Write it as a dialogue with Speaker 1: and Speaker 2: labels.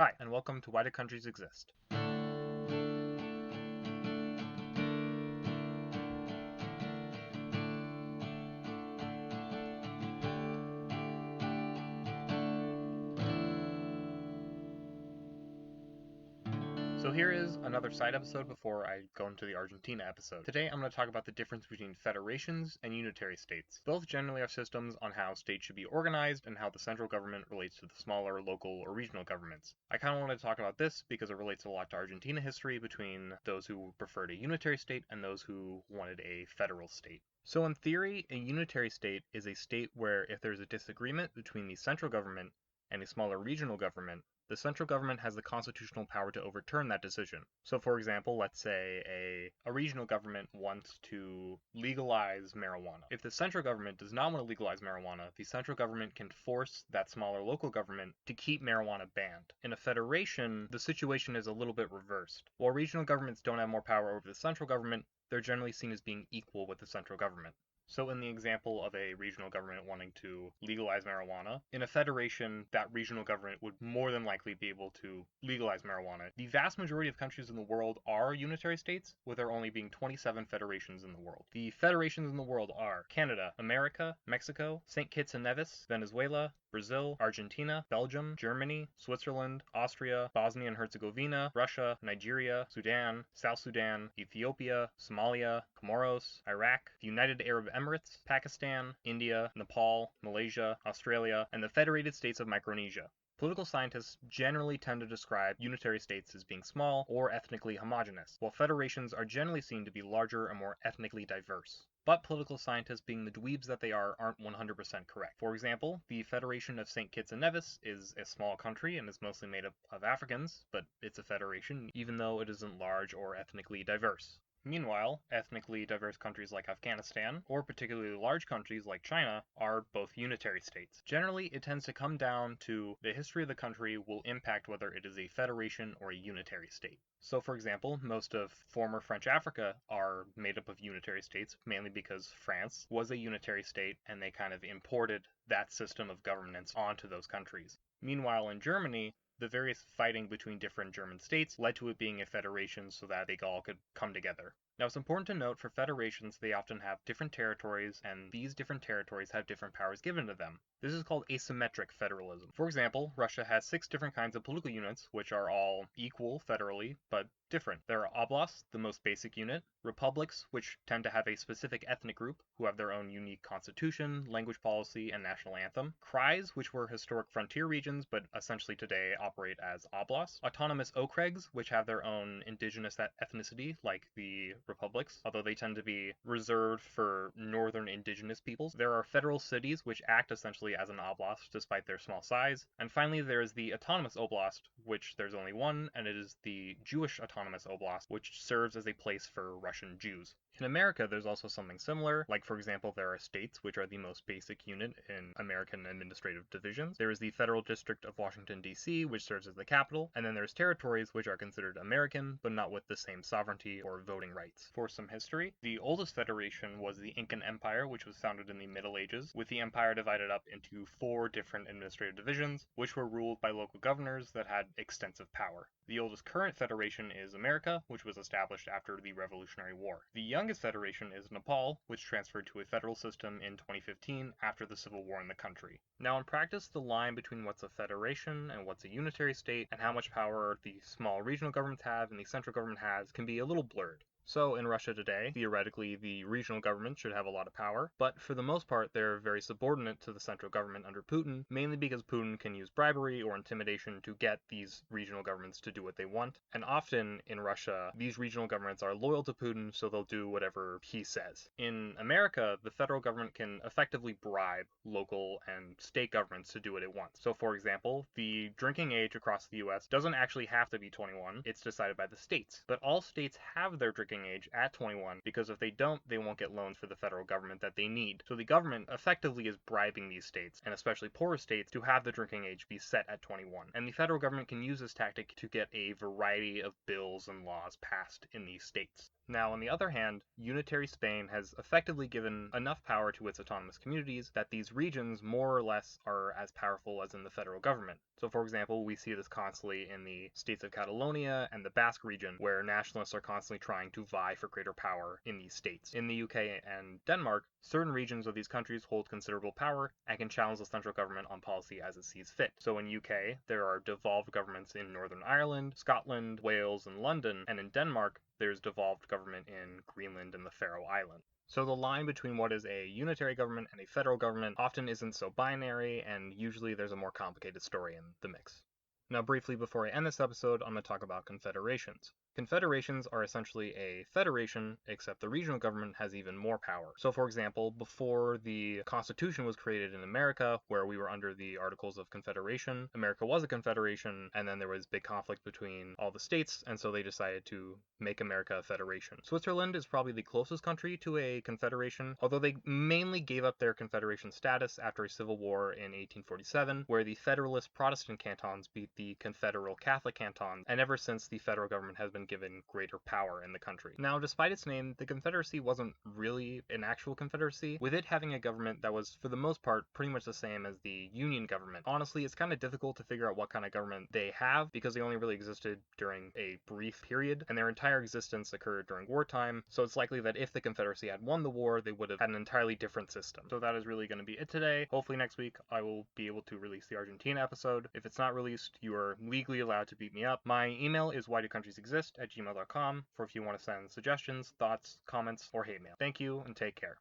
Speaker 1: Hi, and welcome to Why Do Countries Exist? So here is another side episode before I go into the Argentina episode. Today I'm going to talk about the difference between federations and unitary states. Both generally are systems on how states should be organized and how the central government relates to the smaller local or regional governments. I kind of wanted to talk about this because it relates a lot to Argentina history between those who preferred a unitary state and those who wanted a federal state. So in theory, a unitary state is a state where if there's a disagreement between the central government and a smaller regional government, the central government has the constitutional power to overturn that decision. So for example, let's say a regional government wants to legalize marijuana. If the central government does not want to legalize marijuana, the central government can force that smaller local government to keep marijuana banned. In a federation, the situation is a little bit reversed. While regional governments don't have more power over the central government, they're generally seen as being equal with the central government. So in the example of a regional government wanting to legalize marijuana, in a federation, that regional government would more than likely be able to legalize marijuana. The vast majority of countries in the world are unitary states, with there only being 27 federations in the world. The federations in the world are Canada, America, Mexico, St. Kitts and Nevis, Venezuela, Brazil, Argentina, Belgium, Germany, Switzerland, Austria, Bosnia and Herzegovina, Russia, Nigeria, Sudan, South Sudan, Ethiopia, Somalia, Comoros, Iraq, the United Arab Emirates, Pakistan, India, Nepal, Malaysia, Australia, and the Federated States of Micronesia. Political scientists generally tend to describe unitary states as being small or ethnically homogeneous, while federations are generally seen to be larger and more ethnically diverse. But political scientists, being the dweebs that they are, aren't 100% correct. For example, the Federation of St. Kitts and Nevis is a small country and is mostly made up of Africans, but it's a federation, even though it isn't large or ethnically diverse. Meanwhile, ethnically diverse countries like Afghanistan, or particularly large countries like China, are both unitary states. Generally, it tends to come down to the history of the country will impact whether it is a federation or a unitary state. So for example, most of former French Africa are made up of unitary states, mainly because France was a unitary state and they kind of imported that system of governance onto those countries. Meanwhile, in Germany, the various fighting between different German states led to it being a federation so that they all could come together. Now it's important to note for federations they often have different territories and these different territories have different powers given to them. This is called asymmetric federalism. For example, Russia has 6 different kinds of political units which are all equal federally but different. There are oblasts, the most basic unit, republics, which tend to have a specific ethnic group who have their own unique constitution, language policy, and national anthem, krais, which were historic frontier regions but essentially today operate as oblasts, autonomous okregs, which have their own indigenous ethnicity like the republics, although they tend to be reserved for northern indigenous peoples. There are federal cities which act essentially as an oblast despite their small size, and finally there is the autonomous oblast, which there's only one, and it is the Jewish autonomous oblast, which serves as a place for Russian Jews. In America, there's also something similar, like for example, there are states, which are the most basic unit in American administrative divisions. There is the Federal District of Washington, D.C., which serves as the capital, and then there's territories, which are considered American, but not with the same sovereignty or voting rights. For some history, the oldest federation was the Incan Empire, which was founded in the Middle Ages, with the empire divided up into 4 different administrative divisions, which were ruled by local governors that had extensive power. The oldest current federation is America, which was established after the Revolutionary War. The youngest federation is Nepal, which transferred to a federal system in 2015 after the civil war in the country. Now in practice, the line between what's a federation and what's a unitary state and how much power the small regional governments have and the central government has can be a little blurred. So in Russia today, theoretically, the regional government should have a lot of power, but for the most part, they're very subordinate to the central government under Putin, mainly because Putin can use bribery or intimidation to get these regional governments to do what they want. And often in Russia, these regional governments are loyal to Putin, so they'll do whatever he says. In America, the federal government can effectively bribe local and state governments to do what it wants. So for example, the drinking age across the US doesn't actually have to be 21, it's decided by the states. But all states have their drinking age at 21 because if they don't, they won't get loans for the federal government that they need. So the government effectively is bribing these states, and especially poorer states, to have the drinking age be set at 21. And the federal government can use this tactic to get a variety of bills and laws passed in these states. Now, on the other hand, unitary Spain has effectively given enough power to its autonomous communities that these regions more or less are as powerful as in the federal government. So, for example, we see this constantly in the states of Catalonia and the Basque region, where nationalists are constantly trying to vie for greater power in these states. In the UK and Denmark, certain regions of these countries hold considerable power and can challenge the central government on policy as it sees fit. So in UK, there are devolved governments in Northern Ireland, Scotland, Wales, and London, and in Denmark, there's devolved government in Greenland and the Faroe Islands. So the line between what is a unitary government and a federal government often isn't so binary, and usually there's a more complicated story in the mix. Now, briefly before I end this episode, I'm going to talk about confederations. Confederations are essentially a federation, except the regional government has even more power. So, for example, before the Constitution was created in America, where we were under the Articles of Confederation, America was a confederation, and then there was big conflict between all the states, and so they decided to make America a federation. Switzerland is probably the closest country to a confederation, although they mainly gave up their confederation status after a civil war in 1847, where the Federalist Protestant cantons beat the Confederal Catholic cantons, and ever since the federal government has been given greater power in the country. Now, despite its name, the Confederacy wasn't really an actual confederacy, with it having a government that was, for the most part, pretty much the same as the Union government. Honestly, it's kind of difficult to figure out what kind of government they have, because they only really existed during a brief period, and their entire existence occurred during wartime, so it's likely that if the Confederacy had won the war, they would have had an entirely different system. So that is really going to be it today. Hopefully next week I will be able to release the Argentina episode. If it's not released, you are legally allowed to beat me up. My email is whydocountries@gmail.com for if you want to send suggestions, thoughts, comments, or hate mail. Thank you, and take care.